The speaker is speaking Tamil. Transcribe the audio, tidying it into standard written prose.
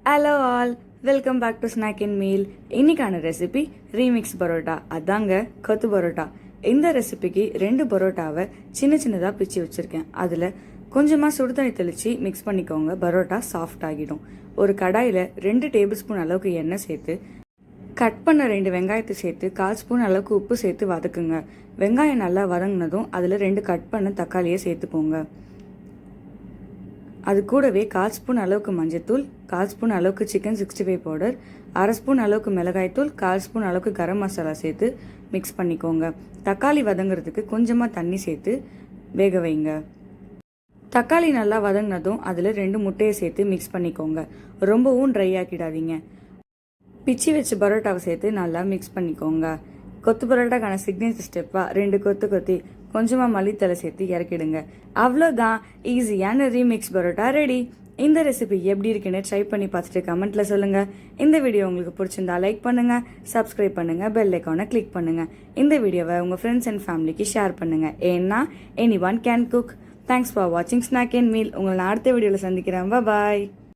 Hello all, welcome back to snack and meal. இன்னைக்கான ரெசிபி ரீமிக்ஸ் பரோட்டா. அதாங்க கொத்து பரோட்டா. இந்த ரெசிபிக்கு 2 பரோட்டாவை சின்ன சின்னதாக பிச்சு வச்சுருக்கேன். அதில் கொஞ்சமாக சுடுதண்ணி தெளித்து மிக்ஸ் பண்ணிக்கோங்க. பரோட்டா சாஃப்ட் ஆகிடும். ஒரு கடாயில் 2 டேபிள் ஸ்பூன் அளவுக்கு எண்ணெய் சேர்த்து கட் பண்ண 2 வெங்காயத்தை சேர்த்து 1/4 ஸ்பூன் அளவுக்கு உப்பு சேர்த்து வதக்குங்க. வெங்காயம் நல்லா வதங்கினதும் அதில் 2 கட் பண்ண தக்காளியை சேர்த்துக்கோங்க. அது கூடவே 1/4 ஸ்பூன் அளவுக்கு மஞ்சத்தூள், 1/4 ஸ்பூன் அளவுக்கு சிக்கன் 65 பவுடர், 1/2 ஸ்பூன் அளவுக்கு மிளகாய்த்தூள், 1/4 ஸ்பூன் அளவுக்கு கரம் மசாலா சேர்த்து மிக்ஸ் பண்ணிக்கோங்க. தக்காளி வதங்குறதுக்கு கொஞ்சமாக தண்ணி சேர்த்து வேக வைங்க. தக்காளி நல்லா வதங்கினதும் அதில் 2 முட்டையை சேர்த்து மிக்ஸ் பண்ணிக்கோங்க. ரொம்பவும் ட்ரை ஆக்கிடாதீங்க. பிச்சு வச்சு பரோட்டாவை சேர்த்து நல்லா மிக்ஸ் பண்ணிக்கோங்க. கொத்து பரோட்டாக்கான சிக்னேச்சர் ஸ்டெப்பாக 2 கொத்தி கொஞ்சமாக மல்லித்தலை சேர்த்து இறக்கிடுங்க. அவ்வளோதான், ஈஸியான ரீமிக்ஸ் பரோட்டா ரெடி. இந்த ரெசிபி எப்படி இருக்குன்னு ட்ரை பண்ணி பார்த்துட்டு கமெண்ட்டில் சொல்லுங்கள். இந்த வீடியோ உங்களுக்கு பிடிச்சிருந்தா லைக் பண்ணுங்கள், சப்ஸ்கிரைப் பண்ணுங்கள், பெல் ஐக்கானை கிளிக் பண்ணுங்கள். இந்த வீடியோவை உங்கள் ஃப்ரெண்ட்ஸ் அண்ட் ஃபேமிலிக்கு ஷேர் பண்ணுங்கள். ஏன்னா any one can cook. Thanks for வாட்சிங் ஸ்நாக் அண்ட் மீல். உங்களை நான் அடுத்த வீடியோவில் சந்திக்கிறேன். பாய்.